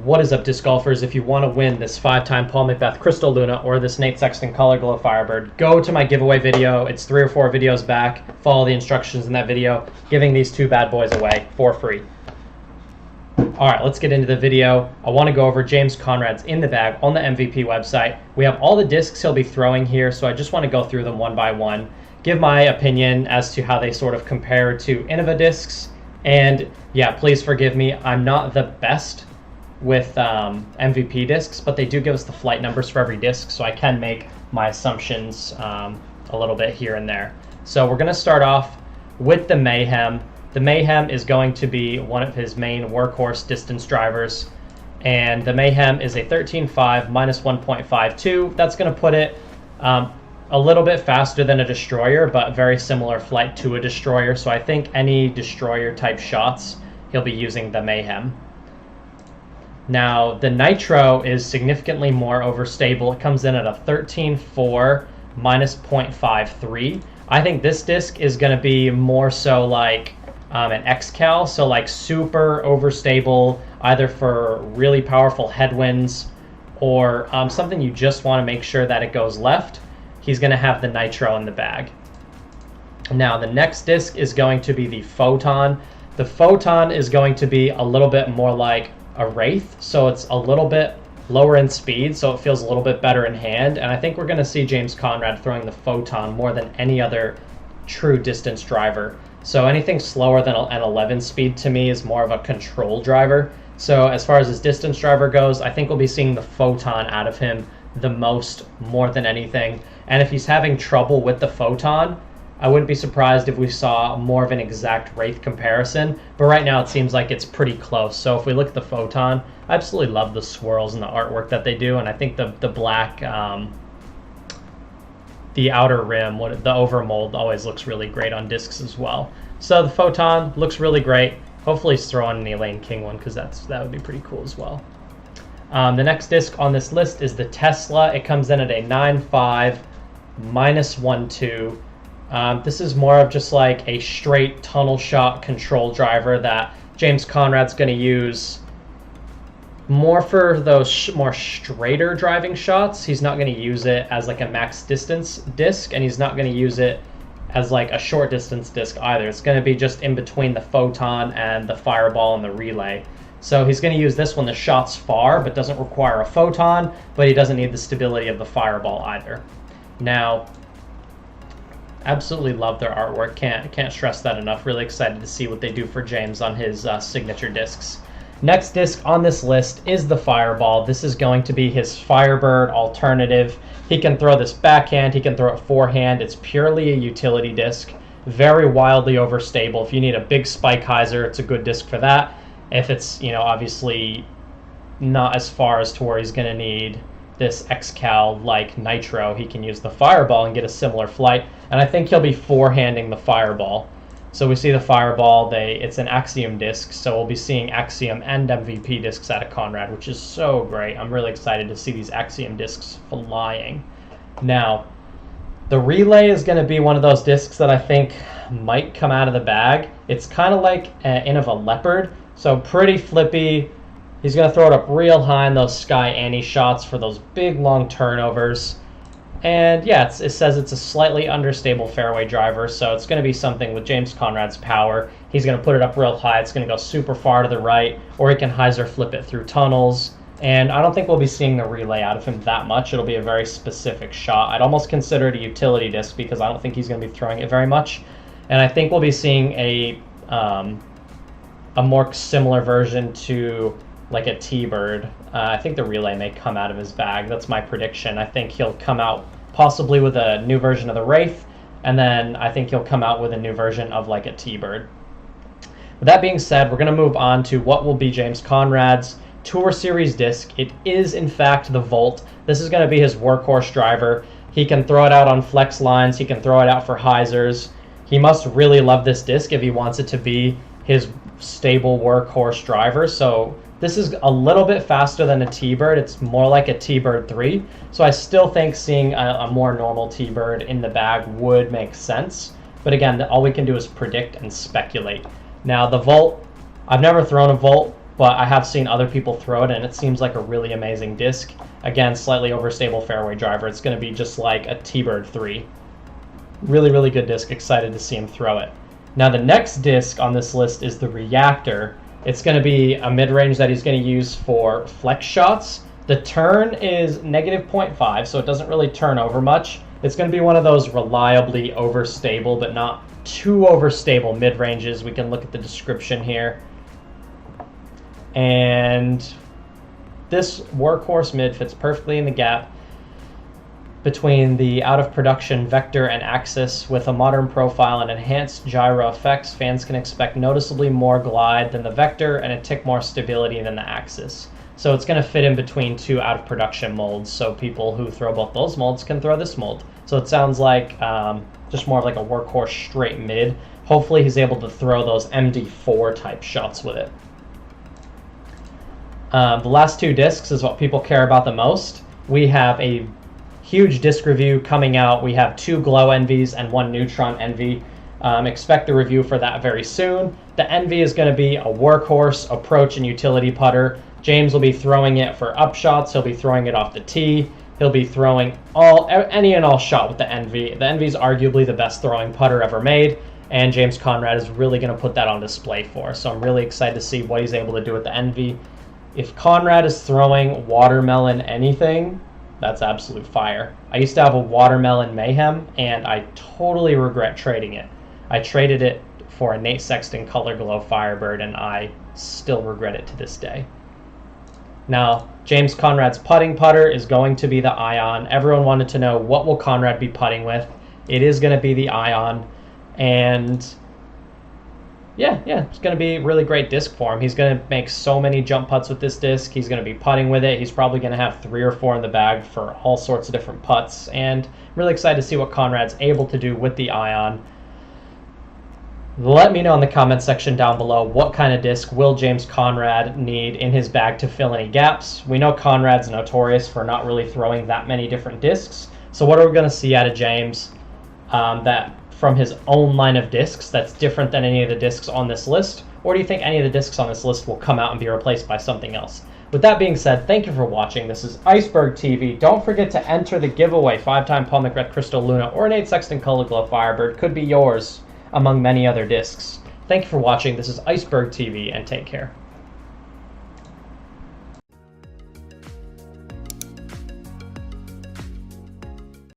What is up, disc golfers? If you want to win this 5-time Paul McBeth Crystal Luna or this Nate Sexton Color Glow Firebird, go to my giveaway video. It's 3 or 4 videos back. Follow the instructions in that video, giving these 2 bad boys away for free. All right, let's get into the video. I want to go over James Conrad's in the bag on the MVP website. We have all the discs he'll be throwing here, so I just want to go through them one by one, give my opinion as to how they sort of compare to Innova discs. And yeah, please forgive me, I'm not the best with MVP discs, but they do give us the flight numbers for every disc, so I can make my assumptions a little bit here and there. So we're going to start off with the Mayhem. The Mayhem is going to be one of his main workhorse distance drivers, and the Mayhem is a 13.5 minus 1.52. That's going to put it a little bit faster than a Destroyer, but very similar flight to a Destroyer. So I think any Destroyer type shots, he'll be using the Mayhem. Now, the Nitro is significantly more overstable. It comes in at a 13.4 minus 0.53. I think this disc is going to be more so like an XCal, so like super overstable, either for really powerful headwinds or something you just want to make sure that it goes left. He's going to have the Nitro in the bag. Now, the next disc is going to be the Photon. The Photon is going to be a little bit more like a Wraith, so it's a little bit lower in speed, so it feels a little bit better in hand. And I think we're going to see James Conrad throwing the Photon more than any other true distance driver. So anything slower than an 11 speed to me is more of a control driver. So as far as his distance driver goes, I think we'll be seeing the Photon out of him the most, more than anything. And if he's having trouble with the Photon, I wouldn't be surprised if we saw more of an exact Wraith comparison, but right now it seems like it's pretty close. So if we look at the Photon, I absolutely love the swirls and the artwork that they do, and I think the black, the outer rim, the overmold always looks really great on discs as well. So the Photon looks really great. Hopefully he's throwing an Elaine King one, because that would be pretty cool as well. The next disc on this list is the Tesla. It comes in at a 9.5 minus 1.2. This is more of just like a straight tunnel shot control driver that James Conrad's going to use more for those more straighter driving shots. He's not going to use it as like a max distance disc, and he's not going to use it as like a short distance disc either. It's going to be just in between the Photon and the Fireball and the Relay. So he's going to use this when the shot's far, but doesn't require a Photon, but he doesn't need the stability of the Fireball either. Now, absolutely love their artwork. Can't stress that enough. Really excited to see what they do for James on his signature discs. Next disc on this list is the Fireball. This is going to be his Firebird alternative. He can throw this backhand. He can throw it forehand. It's purely a utility disc. Very wildly overstable. If you need a big spike hyzer, it's a good disc for that. If it's, obviously not as far as to where he's going to need this XCal like Nitro, he can use the Fireball and get a similar flight. And I think he'll be forehanding the Fireball. So we see the Fireball, it's an Axiom disc, so we'll be seeing Axiom and MVP discs out of Conrad, which is so great. I'm really excited to see these Axiom discs flying. Now, the Relay is going to be one of those discs that I think might come out of the bag. It's kind of like an Innova Leopard, so pretty flippy. He's going to throw it up real high in those Sky Annie shots for those big long turnovers. And yeah, it says it's a slightly understable fairway driver, so it's going to be something with James Conrad's power. He's going to put it up real high. It's going to go super far to the right, or he can hyzer flip it through tunnels. And I don't think we'll be seeing the Relay out of him that much. It'll be a very specific shot. I'd almost consider it a utility disc because I don't think he's going to be throwing it very much. And I think we'll be seeing a more similar version to like a T-Bird. I think the Relay may come out of his bag. That's my prediction. I think he'll come out possibly with a new version of the Wraith, and then I think he'll come out with a new version of like a T-Bird. With that being said, we're going to move on to what will be James Conrad's Tour Series disc. It is, in fact, the Volt. This is going to be his workhorse driver. He can throw it out on flex lines. He can throw it out for hyzers. He must really love this disc if he wants it to be his stable workhorse driver. So this is a little bit faster than a T-Bird. It's more like a T-Bird 3. So I still think seeing a more normal T-Bird in the bag would make sense. But again, all we can do is predict and speculate. Now the Volt, I've never thrown a Volt. but I have seen other people throw it, and it seems like a really amazing disc. Again, slightly overstable fairway driver. It's going to be just like a T-Bird 3. Really, really good disc. Excited to see him throw it. Now, the next disc on this list is the Reactor. It's going to be a mid-range that he's going to use for flex shots. The turn is -0.5, so it doesn't really turn over much. It's going to be one of those reliably overstable, but not too overstable mid-ranges. We can look at the description here. And this workhorse mid fits perfectly in the gap between the out-of-production vector and axis. With a modern profile and enhanced gyro effects, fans can expect noticeably more glide than the vector and a tick more stability than the axis. So it's going to fit in between two out-of-production molds, so people who throw both those molds can throw this mold. So it sounds like just more of like a workhorse straight mid. Hopefully he's able to throw those MD4 type shots with it. The last two discs is what people care about the most. We have a huge disc review coming out. We have 2 Glow Envies and 1 Neutron Envy. Expect the review for that very soon. The Envy is going to be a workhorse, approach, and utility putter. James will be throwing it for up shots. He'll be throwing it off the tee. He'll be throwing any and all shot with the Envy. The Envy is arguably the best throwing putter ever made, and James Conrad is really going to put that on display for us. So I'm really excited to see what he's able to do with the Envy. If Conrad is throwing watermelon anything, that's absolute fire. I used to have a watermelon Mayhem, and I totally regret trading it. I traded it for a Nate Sexton Color Glow Firebird, and I still regret it to this day. Now, James Conrad's putting putter is going to be the Ion. Everyone wanted to know, what will Conrad be putting with? It is going to be the Ion, and yeah, it's going to be a really great disc for him. He's going to make so many jump putts with this disc. He's going to be putting with it. He's probably going to have 3 or 4 in the bag for all sorts of different putts, and I'm really excited to see what Conrad's able to do with the Ion. Let me know in the comment section down below, what kind of disc will James Conrad need in his bag to fill any gaps. We know Conrad's notorious for not really throwing that many different discs. So what are we going to see out of James that from his own line of discs that's different than any of the discs on this list? Or do you think any of the discs on this list will come out and be replaced by something else? With that being said, thank you for watching. This is Iceberg TV. Don't forget to enter the giveaway. 5-time Palmic Red Crystal Luna or Nate Sexton Color Glow Firebird could be yours among many other discs. Thank you for watching. This is Iceberg TV, and take care.